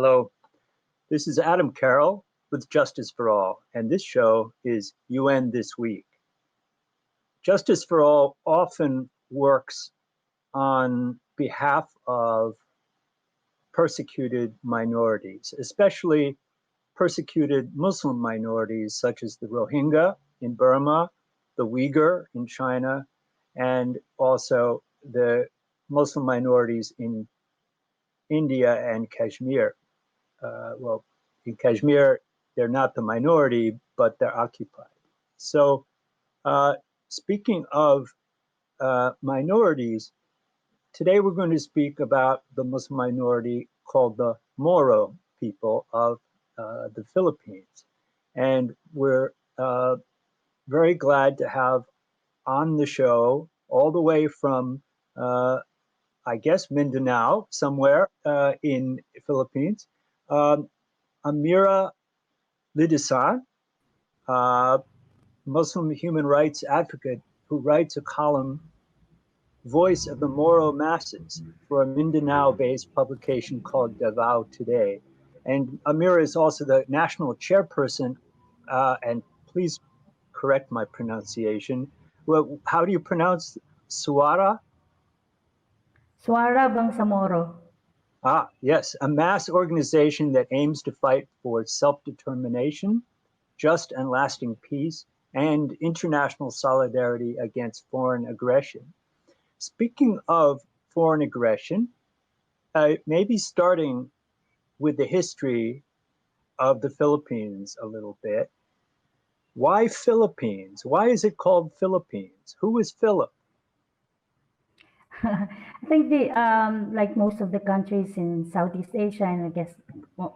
Hello, this is Adam Carroll with Justice for All, and this show is UN This Week. Justice for All often works on behalf of persecuted minorities, especially persecuted Muslim minorities such as the Rohingya in Burma, the Uyghur in China, and also the Muslim minorities in India and Kashmir. Well, in Kashmir, they're not the minority, but they're occupied. So, speaking of minorities, today we're going to speak about the Muslim minority called the Moro people of the Philippines. And we're very glad to have on the show, all the way from, I guess, Mindanao, somewhere in the Philippines, Amirah Lidasan, Muslim human rights advocate who writes a column, Voice of the Moro Masses, for a Mindanao-based publication called Davao Today. And Amirah is also the national chairperson, and please correct my pronunciation. Well, how do you pronounce Suara? Suara Bangsamoro. Yes, a mass organization that aims to fight for self-determination, just and lasting peace, and international solidarity against foreign aggression. Speaking of foreign aggression, maybe starting with the history of the Philippines a little bit. Why Philippines? Why is it called Philippines? Who is Philip? I think like most of the countries in Southeast Asia, and I guess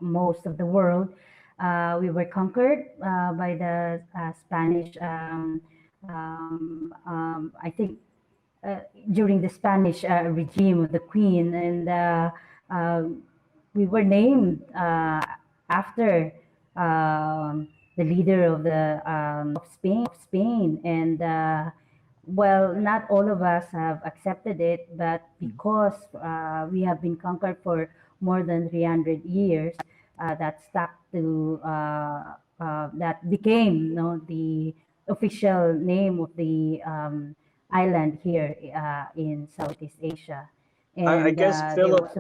most of the world, we were conquered by the Spanish. I think during the Spanish regime of the Queen, and we were named after the leader of the of Spain, and well, not all of us have accepted it, but because we have been conquered for more than 300 years, that stuck to that became, the official name of the island here in Southeast Asia. And I guess Philip.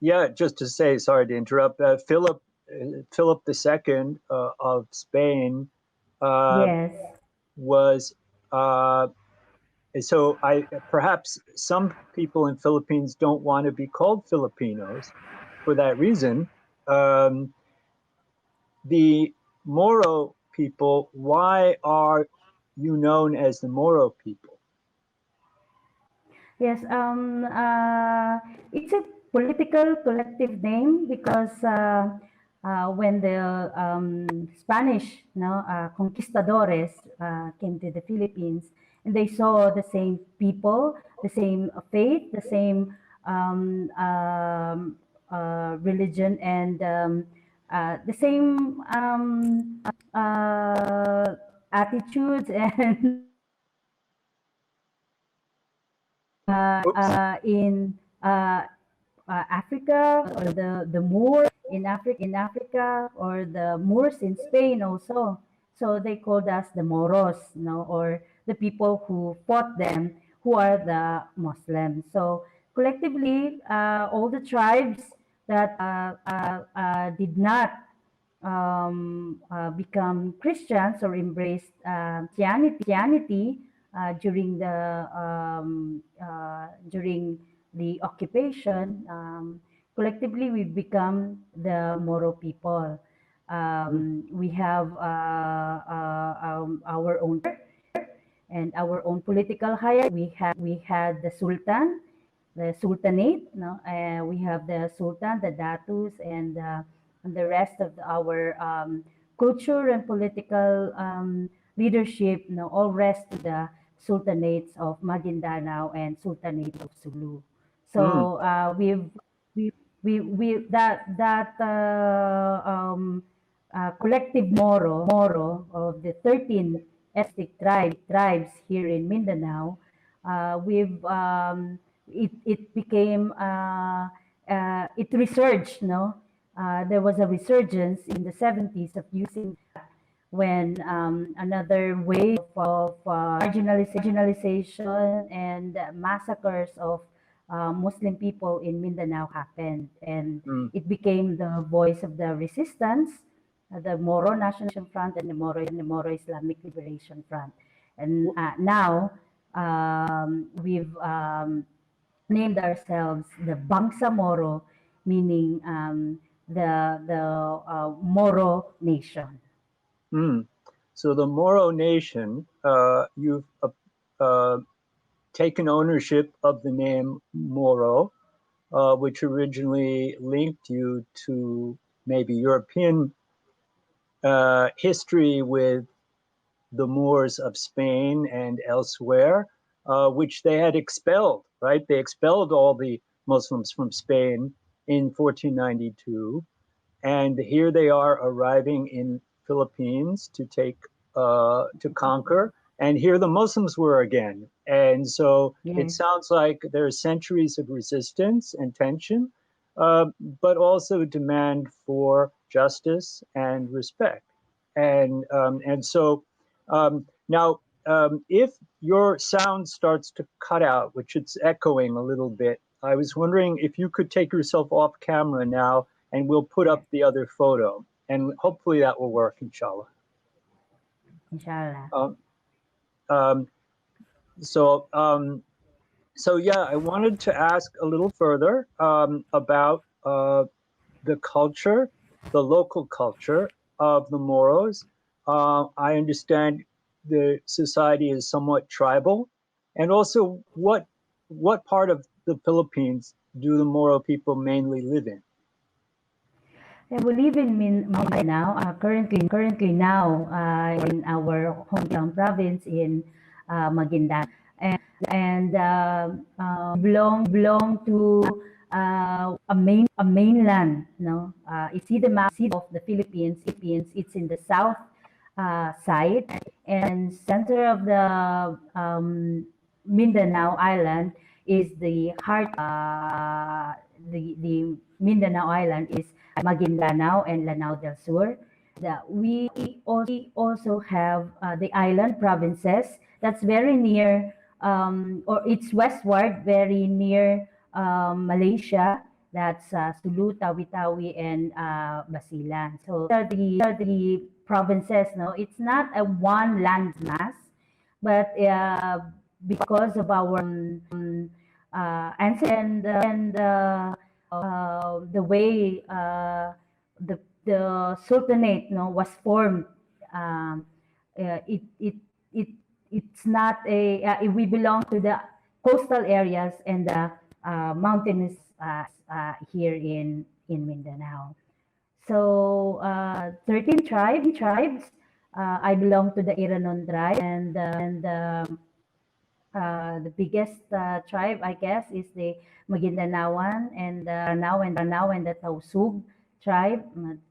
Yeah, just to say, sorry to interrupt. Philip II of Spain yes. was. So perhaps some people in Philippines don't want to be called Filipinos for that reason. The Moro people, why are you known as the Moro people? Yes, it's a political collective name because when the Spanish, conquistadores came to the Philippines, and they saw the same people, the same faith, the same religion, and the same attitudes and in Africa, or the Moor in Africa, or the Moors in Spain also. So they called us the Moros, or the people who fought them, who are the Muslims. So collectively, all the tribes that did not become Christians or embrace Christianity during the occupation, collectively we become the Moro people. We have our own and our own political hierarchy. We had the Sultan, the Sultanate. We have the Sultan, the Datus, and the rest of our culture and political leadership. All rest to the Sultanates of Maguindanao and Sultanate of Sulu. So we that collective Moro of the 13 ethnic tribes here in Mindanao, it became it resurged, there was a resurgence in the 70s of using when another wave of marginalization and massacres of Muslim people in Mindanao happened, and Mm, it became the voice of the resistance, the Moro National Front and the Moro Islamic Liberation Front. And now we've named ourselves the Bangsa Moro, meaning the Moro Nation. mm. So the Moro Nation, you've uh, taken ownership of the name Moro, which originally linked you to maybe European history with the Moors of Spain and elsewhere, which they had expelled, right? They expelled all the Muslims from Spain in 1492. And here they are arriving in Philippines to to conquer. And here the Muslims were again. And so it Yes. sounds like there are centuries of resistance and tension, uh, but also demand for justice and respect. And so now, if your sound starts to cut out, which it's echoing a little bit, I was wondering if you could take yourself off camera now, and we'll put Yes. up the other photo, and hopefully that will work, inshallah. Inshallah. Um, um, so, so yeah, I wanted to ask a little further about the culture, the local culture of the Moros. I understand the society is somewhat tribal, and also what part of the Philippines do the Moro people mainly live in? Yeah, we live in Mindanao, currently now in our hometown province in Maguindanao. And belong to a mainland, no? You see the map of the Philippines, it's in the south side, and center of the Mindanao Island is the heart. The Mindanao Island is Maguindanao and Lanao del Sur. We also have the island provinces that's very near, or it's westward, very near Malaysia. That's Sulu, Tawi-Tawi, and Basilan. So these are the provinces. No, it's not a one land mass, but because of our ancestors and the way the sultanate, no, was formed, um, it it it's not a we belong to the coastal areas and the mountainous here in Mindanao. So 13 tribes. I belong to the Iranon tribe, and the biggest tribe, I guess, is the Maguindanaoan and the Ranao and the Tausug tribe.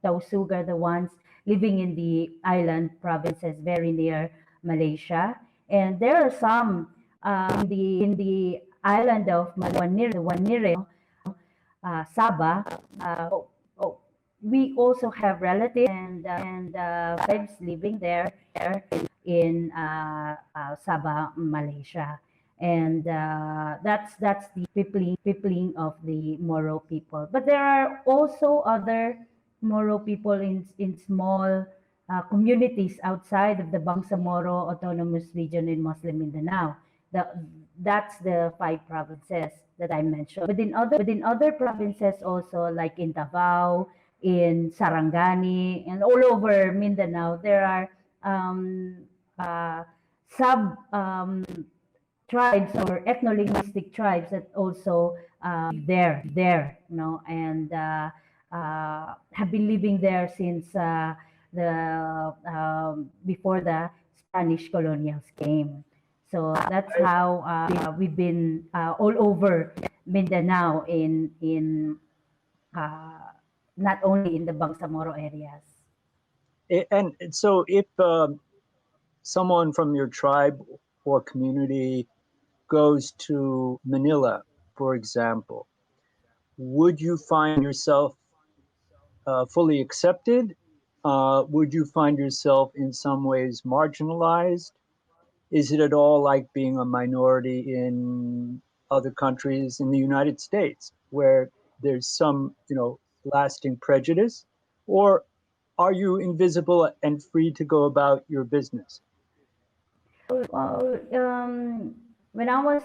Tausug are the ones living in the island provinces very near Malaysia. And there are some in the island of Wanire, Sabah. Oh, oh, we also have relatives and tribes living there in Sabah, Malaysia. And that's the peopling of the Moro people. But there are also other Moro people in small communities outside of the Bangsamoro Autonomous Region in Muslim Mindanao. The, that's the 5 provinces that I mentioned. Within other provinces also, like in Davao, in Sarangani, and all over Mindanao, there are um, uh, sub tribes or ethno-linguistic tribes that also there, you know, and have been living there since the before the Spanish colonials came. So that's how we've been all over Mindanao in not only in the Bangsamoro areas. And so, if someone from your tribe or community goes to Manila, for example, would you find yourself fully accepted? Would you find yourself in some ways marginalized? Is it at all like being a minority in other countries in the United States where there's some, lasting prejudice? Or are you invisible and free to go about your business? Well, when I was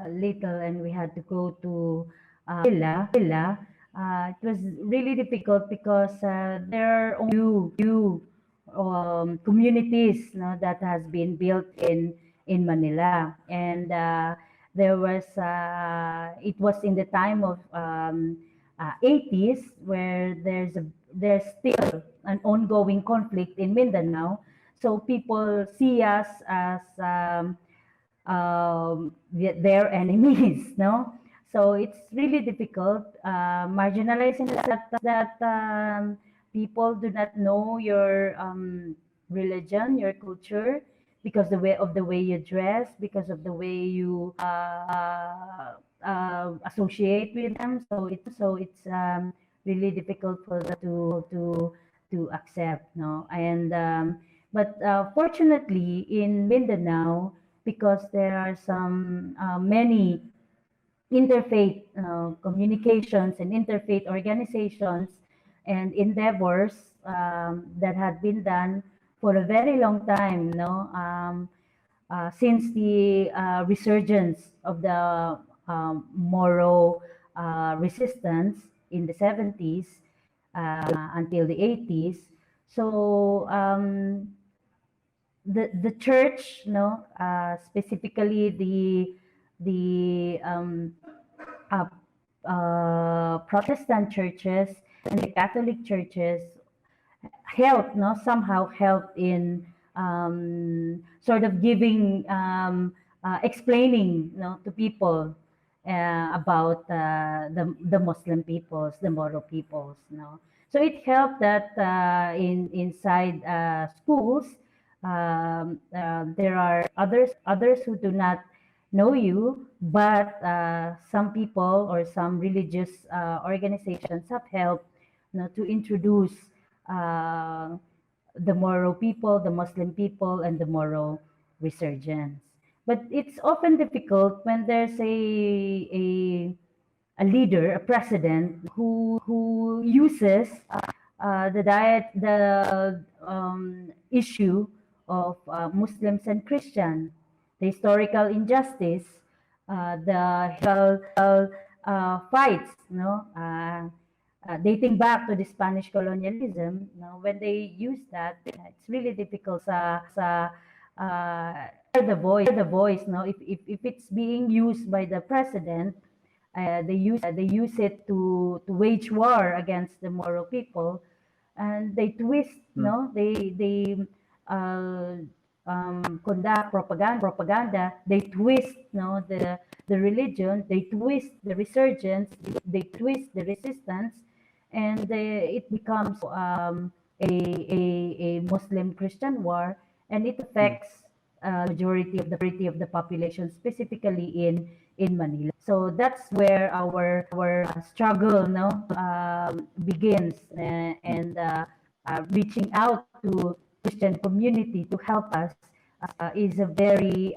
little and we had to go to Manila, it was really difficult because there are only few communities, that has been built in Manila, and it was in the time of 80s where there's still an ongoing conflict in Mindanao. So people see us as their enemies, no? So it's really difficult, marginalizing that people do not know your religion, your culture, because the way you dress, because of the way you associate with them. So it's really difficult for them to accept, no? And but fortunately, in Mindanao, because there are some many interfaith communications and interfaith organizations and endeavors that had been done for a very long time, no, since the resurgence of the Moro resistance in the 70s until the 80s. So the church, no, specifically the uh, Protestant churches and the Catholic churches help, no, somehow help in sort of giving explaining, no, to people about the Muslim peoples, the Moro peoples, no. So it helped that inside schools there are others who do not know you, but some people or some religious organizations have helped, to introduce uh, the Moro people, the Muslim people, and the Moro resurgence. But it's often difficult when there's a leader, a president, who uses the issue of Muslims and Christians, the historical injustice, the historical fights, dating back to the Spanish colonialism. When they use that, it's really difficult the voice. If it's being used by the president, they use it to wage war against the Moro people, and they twist, they uh, conduct propaganda. They twist, the religion. They twist the resurgence. They twist the resistance, and it becomes a Muslim Christian war, and it affects majority of the population, specifically in Manila. So that's where our struggle, begins, and reaching out to Christian community to help us is a very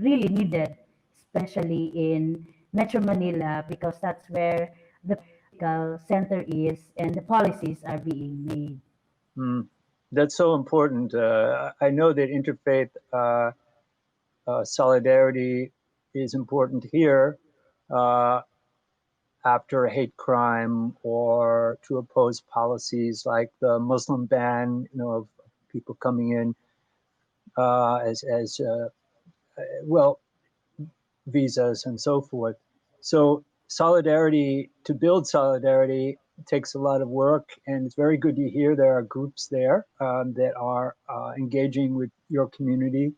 really needed, especially in Metro Manila, because that's where the political center is and the policies are being made. That's so important. I know that interfaith solidarity is important here after a hate crime or to oppose policies like the Muslim ban, of people coming in as well, visas and so forth. So solidarity, to build solidarity, takes a lot of work, and it's very good to hear there are groups there that are engaging with your community.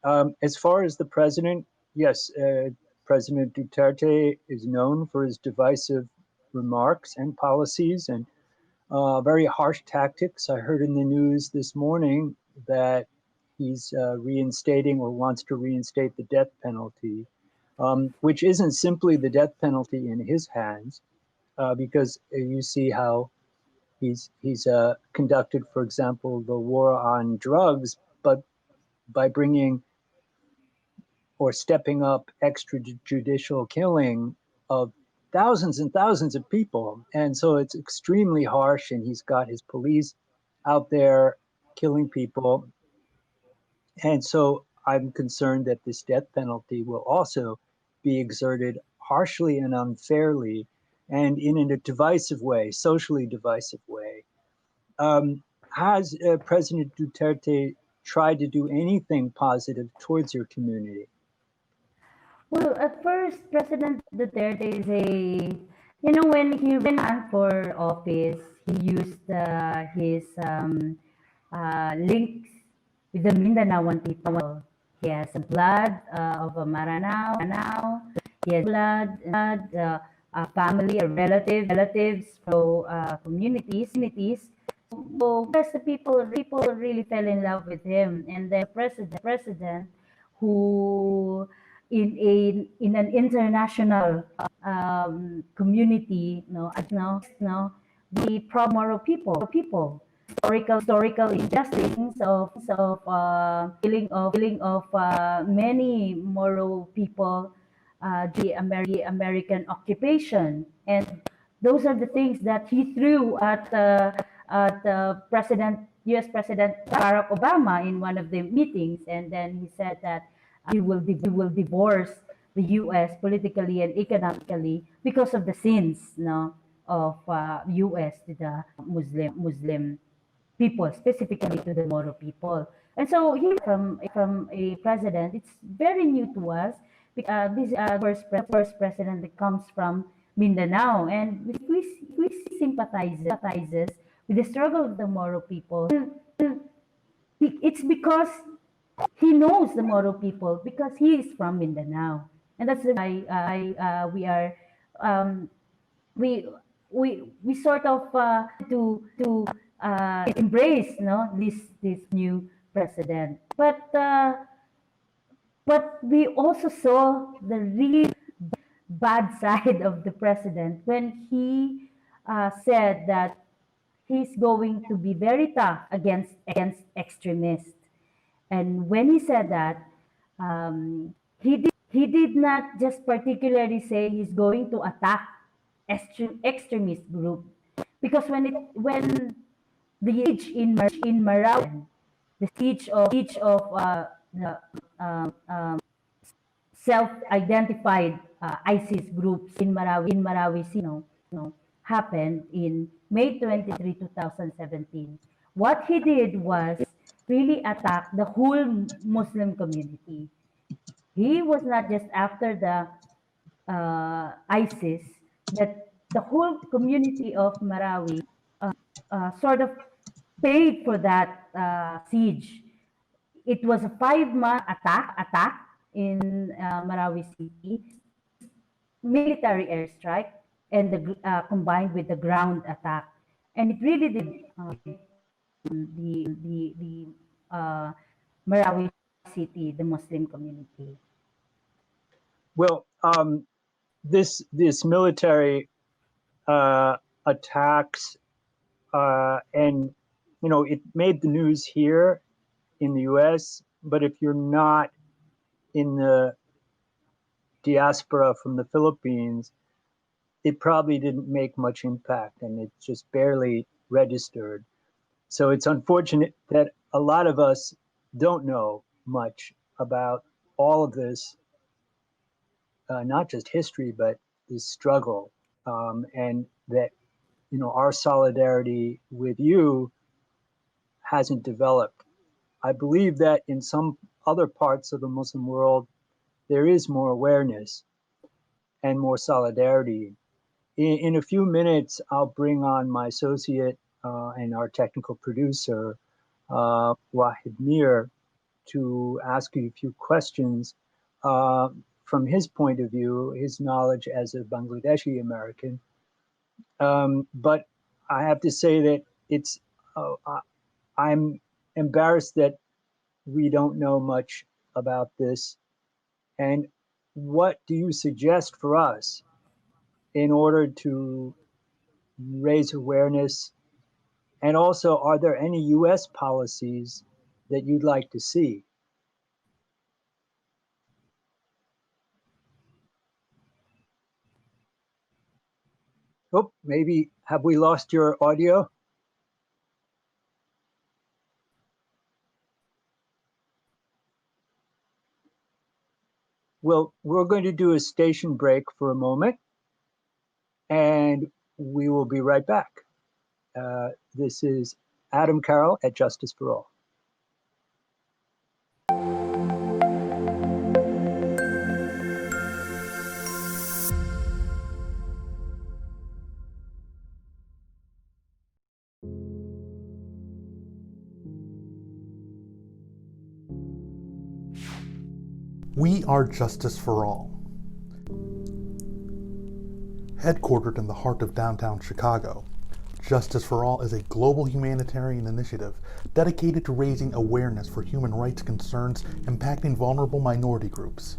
As far as the president, yes, President Duterte is known for his divisive remarks and policies and very harsh tactics. I heard in the news this morning that he's reinstating or wants to reinstate the death penalty, which isn't simply the death penalty in his hands. because you see how he's conducted, for example, the war on drugs, but by bringing or stepping up extrajudicial killing of thousands and thousands of people. And so it's extremely harsh, and he's got his police out there killing people. And so I'm concerned that this death penalty will also be exerted harshly and unfairly and in a divisive way, socially divisive way. Has President Duterte tried to do anything positive towards your community? Well, at first, President Duterte is when he ran for office, he used his links with the Mindanaoan people. He has blood of a Maranao. He has blood, family or relatives from communities. So first, the people really fell in love with him, and then president who in an international community, now the pro-Moro people, historical injustice of killing of many Moro people, American occupation, and those are the things that he threw at President U.S. President Barack Obama in one of the meetings, and then he said that he will divorce the U.S. politically and economically because of the sins, of U.S. to the Muslim people, specifically to the Moro people. And so here from a president, it's very new to us. This is the first president that comes from Mindanao, and if we sympathizes with the struggle of the Moro people, it's because he knows the Moro people because he is from Mindanao, and that's the reason why we are um, we sort of to embrace this new president, but we also saw the really bad side of the president when he said that he's going to be very tough against extremists. And when he said that, he did not just particularly say he's going to attack extremist group, because when the siege in Marawi, the siege of the self-identified ISIS groups in Marawi happened in May 23, 2017. What he did was really attack the whole Muslim community. He was not just after the ISIS, that the whole community of Marawi sort of paid for that siege. It was a 5-month attack in Marawi City, military airstrike, and combined with the ground attack, and it really did the Marawi City, the Muslim community. Well, this military attacks, and it made the news here in the U.S. But if you're not in the diaspora from the Philippines, it probably didn't make much impact, and it just barely registered. So it's unfortunate that a lot of us don't know much about all of this, not just history, but this struggle, and that our solidarity with you hasn't developed. I believe that in some other parts of the Muslim world, there is more awareness and more solidarity. In a few minutes, I'll bring on my associate and our technical producer, Wahid Mir, to ask you a few questions from his point of view, his knowledge as a Bangladeshi American. But I have to say that I'm embarrassed that we don't know much about this. And what do you suggest for us in order to raise awareness? And also, are there any US policies that you'd like to see? Oh, maybe, have we lost your audio? Well, we're going to do a station break for a moment, and we will be right back. This is Adam Carroll at Justice for All. We are Justice for All. Headquartered in the heart of downtown Chicago, Justice for All is a global humanitarian initiative dedicated to raising awareness for human rights concerns impacting vulnerable minority groups.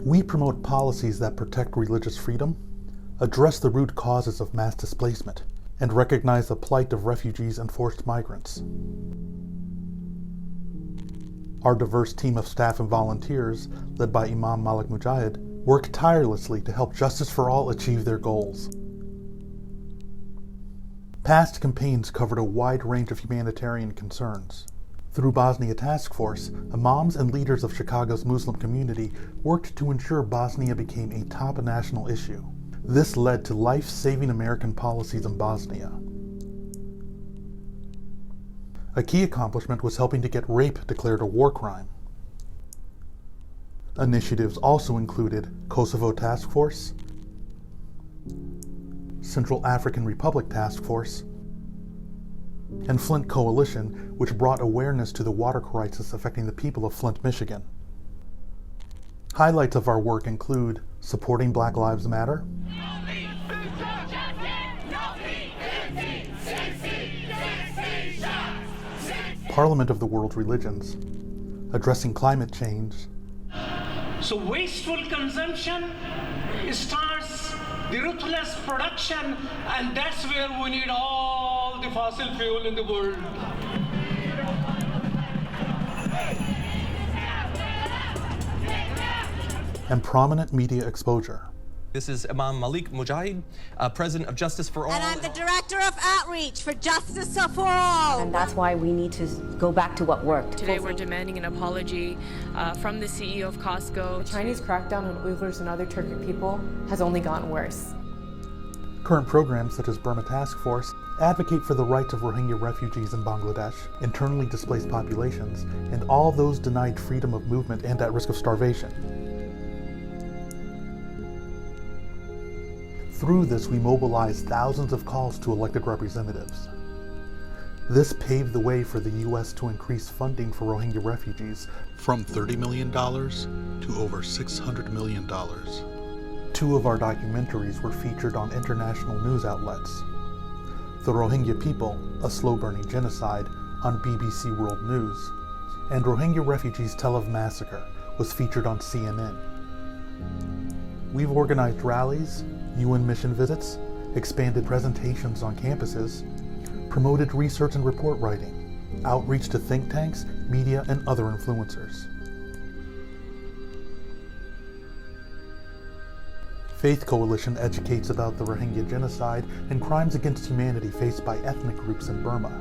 We promote policies that protect religious freedom, address the root causes of mass displacement, and recognize the plight of refugees and forced migrants. Our diverse team of staff and volunteers, led by Imam Malik Mujahid, work tirelessly to help Justice for All achieve their goals. Past campaigns covered a wide range of humanitarian concerns. Through Bosnia Task Force, imams and leaders of Chicago's Muslim community worked to ensure Bosnia became a top national issue. This led to life-saving American policies in Bosnia. A key accomplishment was helping to get rape declared a war crime. Initiatives also included Kosovo Task Force, Central African Republic Task Force, and Flint Coalition, which brought awareness to the water crisis affecting the people of Flint, Michigan. Highlights of our work include supporting Black Lives Matter, Parliament of the World's Religions, addressing climate change. So wasteful consumption starts the ruthless production, and that's where we need all the fossil fuel in the world. And prominent media exposure. This is Imam Malik Mujahid, President of Justice for All. And I'm the Director of Outreach for Justice for All. And that's why we need to go back to what worked. Today we're demanding an apology from the CEO of Costco. The Chinese crackdown on Uyghurs and other Turkic people has only gotten worse. Current programs such as Burma Task Force advocate for the rights of Rohingya refugees in Bangladesh, internally displaced populations, and all those denied freedom of movement and at risk of starvation. Through this, we mobilized thousands of calls to elected representatives. This paved the way for the U.S. to increase funding for Rohingya refugees from $30 million to over $600 million. 2 of our documentaries were featured on international news outlets. The Rohingya People, A Slow-Burning Genocide on BBC World News, and Rohingya Refugees Tel Aviv Massacre was featured on CNN. We've organized rallies, UN mission visits, expanded presentations on campuses, promoted research and report writing, outreach to think tanks, media, and other influencers. Faith Coalition educates about the Rohingya genocide and crimes against humanity faced by ethnic groups in Burma.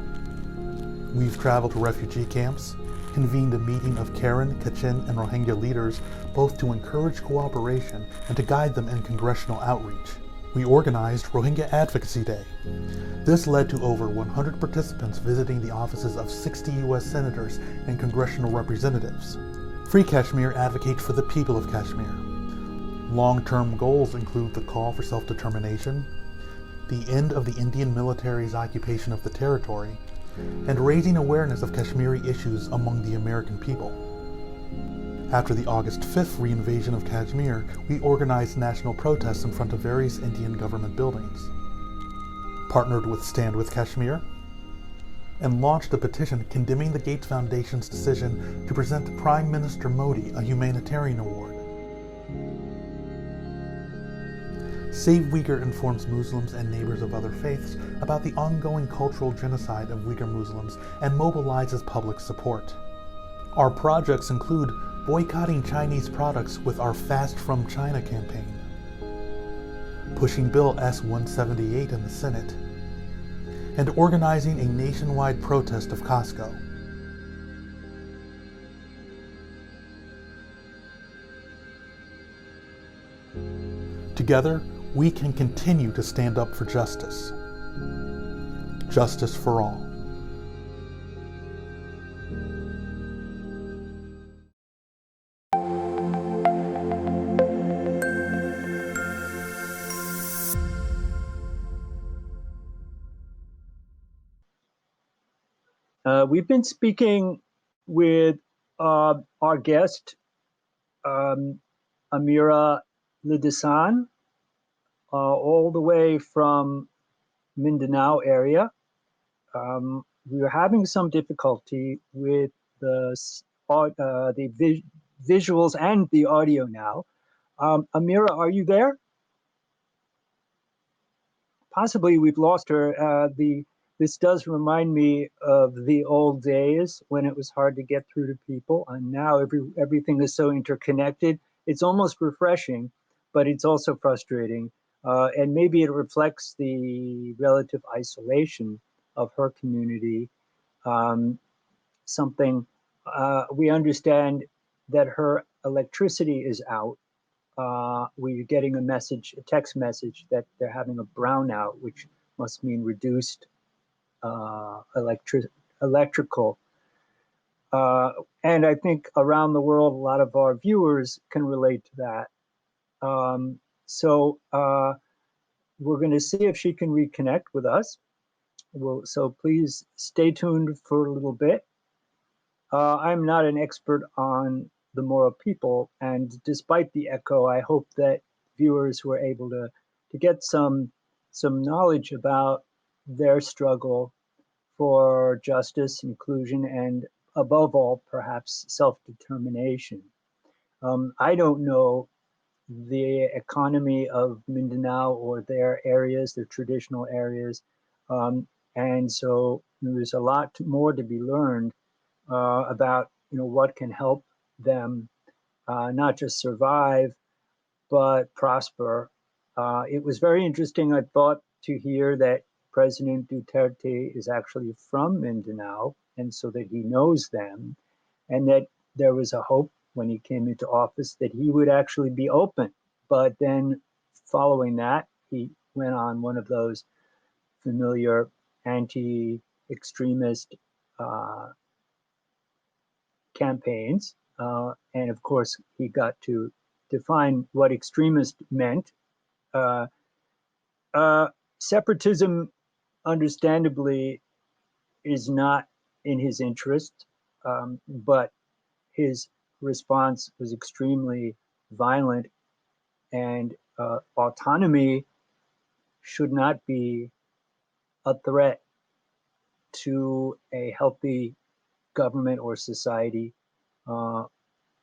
We've traveled to refugee camps, convened a meeting of Karen, Kachin, and Rohingya leaders, both to encourage cooperation and to guide them in congressional outreach. We organized Rohingya Advocacy Day. This led to over 100 participants visiting the offices of 60 U.S. senators and congressional representatives. Free Kashmir advocates for the people of Kashmir. Long-term goals include the call for self-determination, the end of the Indian military's occupation of the territory, and raising awareness of Kashmiri issues among the American people. After the August 5th reinvasion of Kashmir, we organized national protests in front of various Indian government buildings, partnered with Stand with Kashmir, and launched a petition condemning the Gates Foundation's decision to present Prime Minister Modi a humanitarian award. Save Uyghur informs Muslims and neighbors of other faiths about the ongoing cultural genocide of Uyghur Muslims and mobilizes public support. Our projects include boycotting Chinese products with our Fast from China campaign, pushing Bill S-178 in the Senate, and organizing a nationwide protest of Costco. Together, we can continue to stand up for justice. Justice for all. We've been speaking with our guest, Amirah Lidasan, all the way from Mindanao area. We were having some difficulty with the visuals and the audio now. Amirah, are you there? Possibly we've lost her. This does remind me of the old days when it was hard to get through to people, and now everything is so interconnected. It's almost refreshing, but it's also frustrating. And maybe it reflects the relative isolation of her community. We understand that her electricity is out. We're getting a text message that they're having a brownout, which must mean reduced electrical. And I think around the world, a lot of our viewers can relate to that. So we're going to see if she can reconnect with us. So please stay tuned for a little bit. I'm not an expert on the Moro people, and despite the echo, I hope that viewers were able to get some knowledge about their struggle for justice, inclusion, and above all, perhaps self-determination. I don't know the economy of Mindanao or their areas, their traditional areas, and so there's a lot more to be learned about what can help them not just survive but prosper. It was very interesting, I thought, to hear that President Duterte is actually from Mindanao, and so that he knows them, and that there was a hope when he came into office that he would actually be open. But then following that, he went on one of those familiar anti-extremist campaigns. And of course, he got to define what extremist meant. Separatism, understandably, is not in his interest, but his response was extremely violent, and autonomy should not be a threat to a healthy government or society.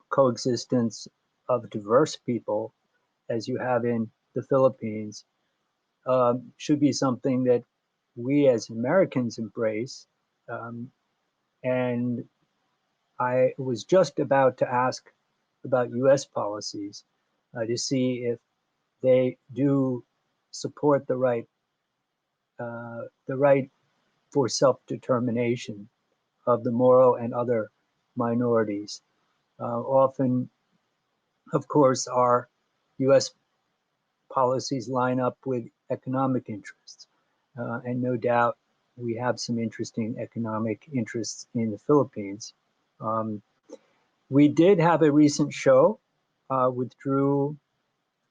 Coexistence of diverse people, as you have in the Philippines, should be something that we as Americans embrace. And I was just about to ask about US policies to see if they do support the right for self-determination of the Moro and other minorities. Often, of course, our US policies line up with economic interests. And no doubt we have some interesting economic interests in the Philippines. We did have a recent show with Drew,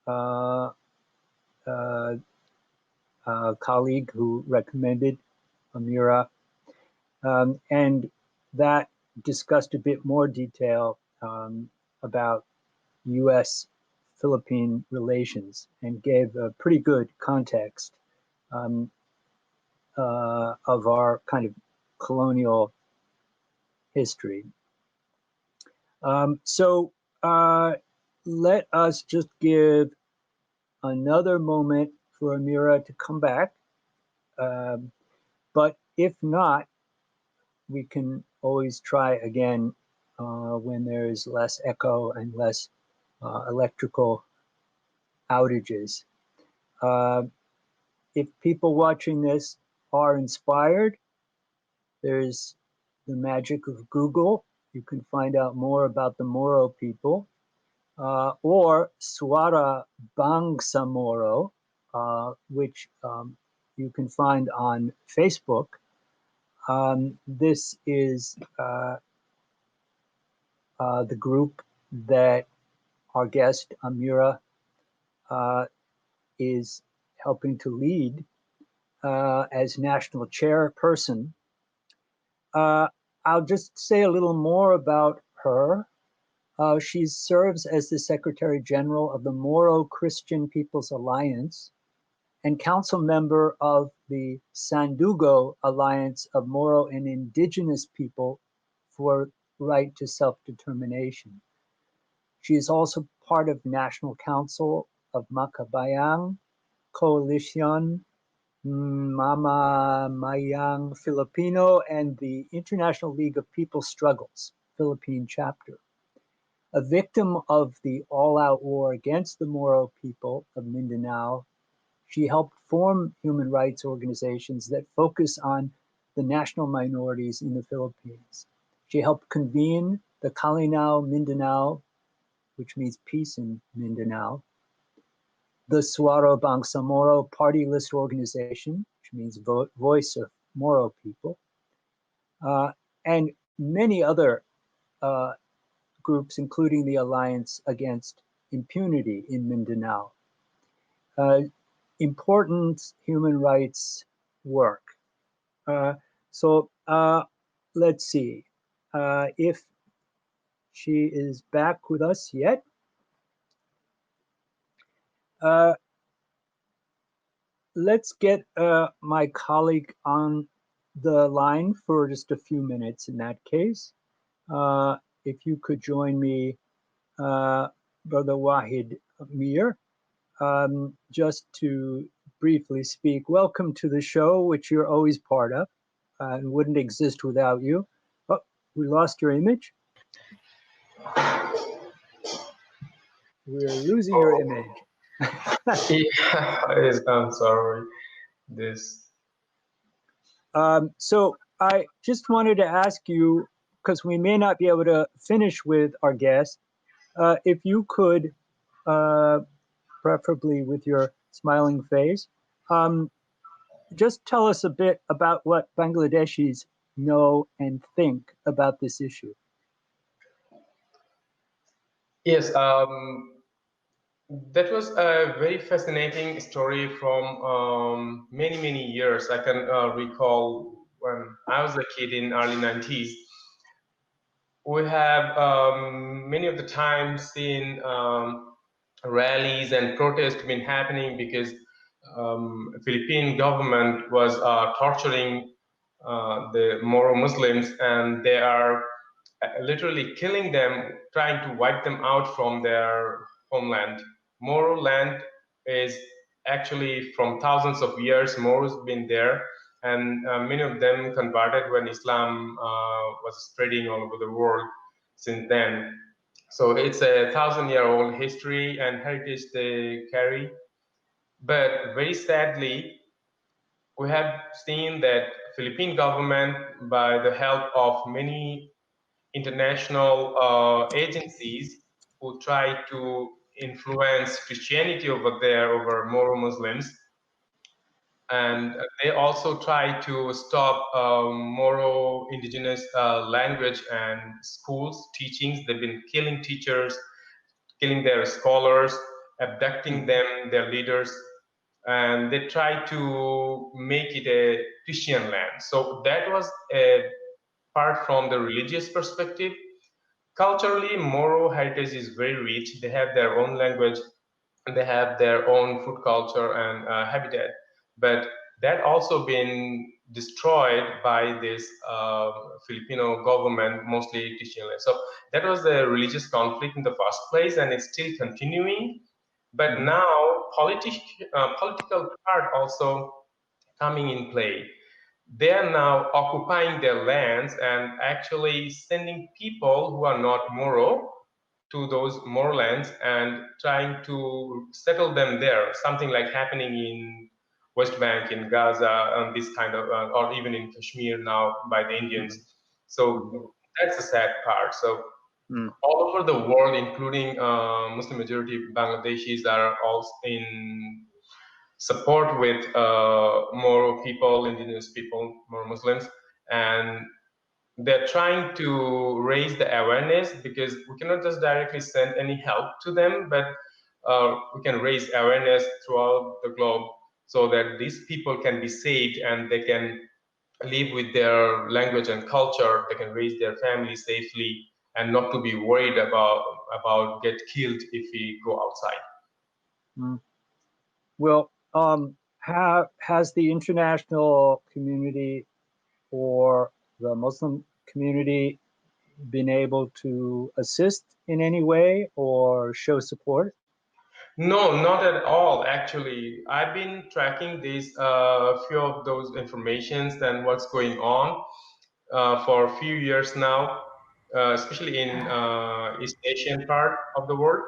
a colleague who recommended Amirah, and that discussed a bit more detail about US-Philippine relations and gave a pretty good context of our kind of colonial history. So let us just give another moment for Amirah to come back. But if not, we can always try again when there is less echo and less electrical outages. If people watching this are inspired, there's the magic of Google. You can find out more about the Moro people, or Suara Bangsa Moro, which you can find on Facebook. This is the group that our guest Amirah is helping to lead as national chairperson. I'll just say a little more about her. She serves as the Secretary General of the Moro Christian People's Alliance and council member of the Sandugo Alliance of Moro and Indigenous People for Right to Self-Determination. She is also part of National Council of Makabayang Coalition, Mama Mayang Filipino, and the International League of People Struggles, Philippine chapter. A victim of the all-out war against the Moro people of Mindanao, she helped form human rights organizations that focus on the national minorities in the Philippines. She helped convene the Kalinaw Mindanao, which means peace in Mindanao, the Suara Bangsa Moro party list organization, which means voice of Moro people, and many other groups, including the Alliance Against Impunity in Mindanao. Important human rights work. So let's see if she is back with us yet. Let's get my colleague on the line for just a few minutes in that case. If you could join me, Brother Wahid Mir, just to briefly speak. Welcome to the show, which you're always part of and wouldn't exist without you. Oh, we lost your image. We're losing your image. Yeah, I'm sorry. This. So I just wanted to ask you, because we may not be able to finish with our guest, if you could, preferably with your smiling face, just tell us a bit about what Bangladeshis know and think about this issue. Yes, that was a very fascinating story from many years. I can recall when I was a kid in early 90s. We have many of the times seen rallies and protests been happening because Philippine government was torturing the Moro Muslims, and they are literally killing them, trying to wipe them out from their homeland. Moro land is actually from thousands of years. Moro's been there, and many of them converted when Islam was spreading all over the world since then. So it's a 1,000-year-old history and heritage they carry. But very sadly, we have seen that Philippine government, by the help of many international agencies who try to influence Christianity over there, over Moro Muslims, and they also try to stop Moro indigenous language and schools teachings. They've been killing teachers, killing their scholars, abducting them, their leaders, and they try to make it a Christian land. So that was apart from the religious perspective. Culturally, Moro heritage is very rich. They have their own language, and they have their own food culture and habitat. But that also been destroyed by this Filipino government, mostly Christian land. So that was the religious conflict in the first place, and it's still continuing. But now political part also coming in play. They are now occupying their lands and actually sending people who are not Moro to those Moro lands and trying to settle them there. Something like happening in West Bank, in Gaza, and this kind of, or even in Kashmir now by the Indians. So that's the sad part. So all over the world, including Muslim majority Bangladeshis, are also in support with Moro people, indigenous people, Moro Muslims, and they're trying to raise the awareness, because we cannot just directly send any help to them, but we can raise awareness throughout the globe so that these people can be saved and they can live with their language and culture. They can raise their family safely and not to be worried about get killed if we go outside. Well, has the international community or the Muslim community been able to assist in any way or show support? No, not at all. Actually, I've been tracking these few of those informations and what's going on for a few years now, especially in East Asian part of the world,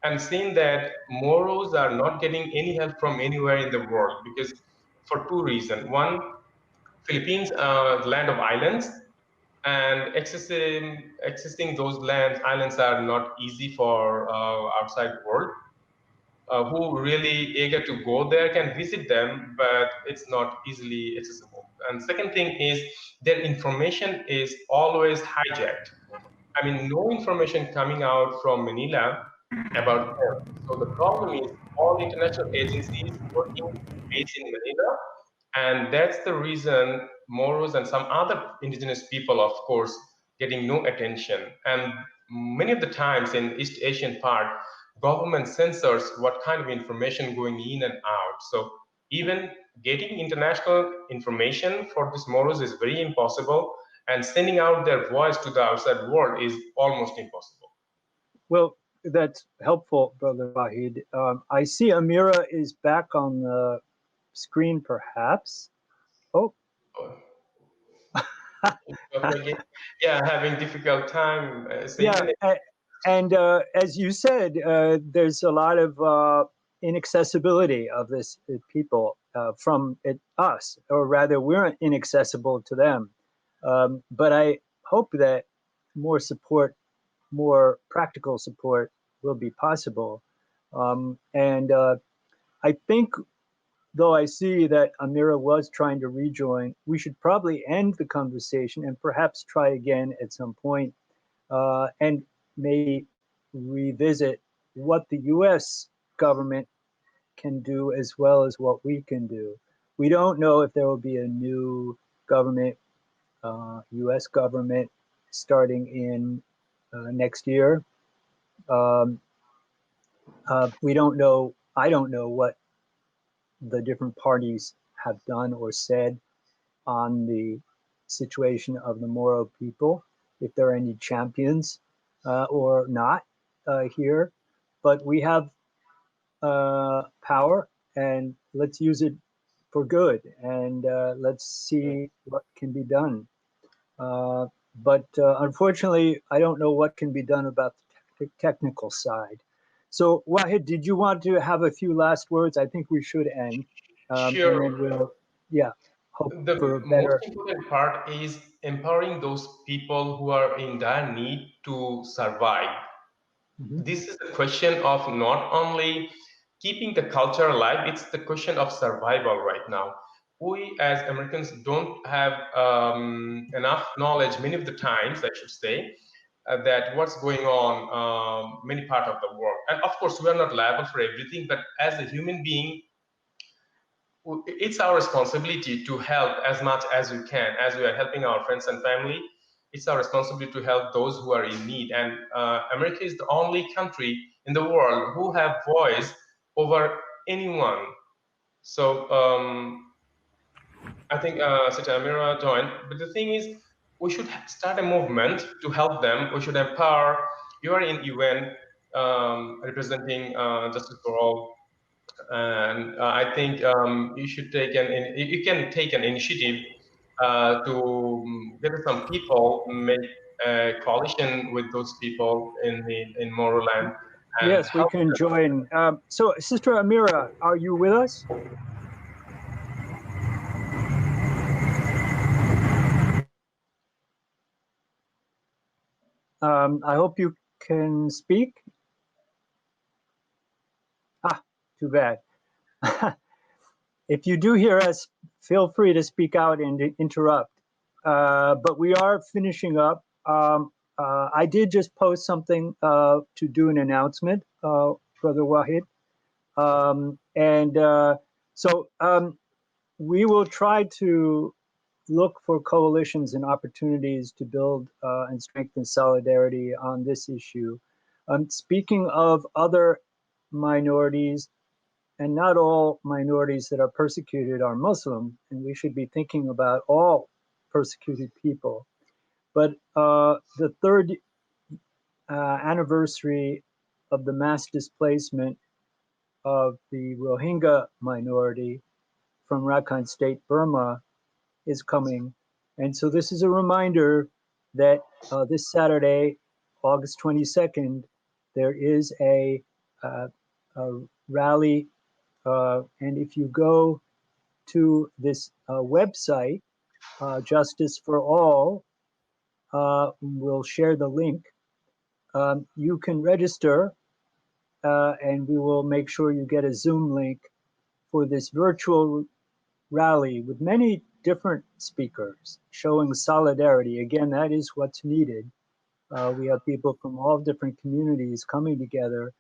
and seeing that Moros are not getting any help from anywhere in the world, because for two reasons. One, Philippines, the land of islands, and accessing those islands are not easy for outside world. Who really eager to go there can visit them, but it's not easily accessible. And second thing is their information is always hijacked. I mean, no information coming out from Manila about them. So the problem is all international agencies working based in Manila, and that's the reason Moros and some other indigenous people, of course, getting no attention. And many of the times in East Asian part, government censors what kind of information going in and out. So even getting international information for these Moros is very impossible, and sending out their voice to the outside world is almost impossible. Well, that's helpful, Brother Wahid. I see Amirah is back on the screen, perhaps. Oh. Yeah, having difficult time. And as you said, there's a lot of inaccessibility of this people from us, or rather we're inaccessible to them. But I hope that more support, more practical support will be possible. And I think, though I see that Amirah was trying to rejoin, we should probably end the conversation and perhaps try again at some point, and maybe revisit what the US government can do as well as what we can do. We don't know if there will be a new government, US government, starting in next year. We don't know, I don't know what the different parties have done or said on the situation of the Moro people, if there are any champions or not here. But we have power, and let's use it for good, and let's see what can be done. But unfortunately, I don't know what can be done about the technical side. So Wahid, did you want to have a few last words? I think we should end. Sure. And then we'll, hope the for a better. most important part is empowering those people who are in dire need to survive. This is a question of not only keeping the culture alive, it's the question of survival right now. We as Americans don't have enough knowledge many of the times, I should say, that what's going on many parts of the world. And of course, we are not liable for everything, but as a human being, it's our responsibility to help as much as we can. As we are helping our friends and family, it's our responsibility to help those who are in need. And America is the only country in the world who have voice over anyone. So I think such Amirah joined. But the thing is, we should start a movement to help them. We should empower. You are in UN. representing Justice for All. And I think you can take an initiative to get some people, make a coalition with those people in Moro land. And Yes, we can join. So, Sister Amirah, are you with us? I hope you can speak. Ah, too bad. If you do hear us, feel free to speak out and interrupt. But we are finishing up. I did just post something to do an announcement, Brother Wahid. We will try to look for coalitions and opportunities to build and strengthen solidarity on this issue. Speaking of other minorities, and not all minorities that are persecuted are Muslim, and we should be thinking about all persecuted people. But the third anniversary of the mass displacement of the Rohingya minority from Rakhine State, Burma, is coming. And so this is a reminder that this Saturday, August 22nd, there is a rally. And if you go to this website, Justice for All, we'll share the link. You can register and we will make sure you get a Zoom link for this virtual rally with many different speakers showing solidarity. Again, that is what's needed. We have people from all different communities coming together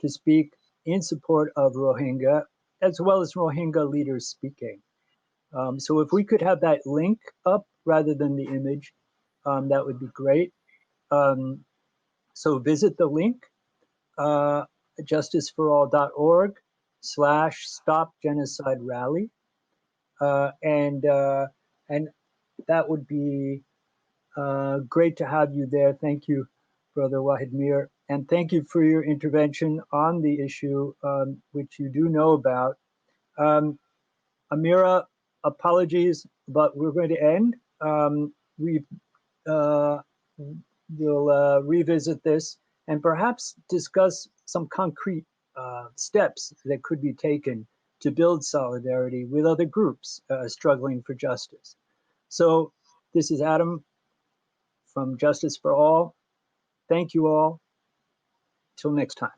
to speak in support of Rohingya, as well as Rohingya leaders speaking. So if we could have that link up rather than the image, that would be great. So visit the link, justiceforall.org/stopgenocidерally. And that would be great to have you there. Thank you, Brother Wahid Mir. And thank you for your intervention on the issue, which you do know about. Amirah, apologies, but we're going to end. We'll revisit this and perhaps discuss some concrete steps that could be taken to build solidarity with other groups struggling for justice. So this is Adam from Justice for All. Thank you all. Till next time.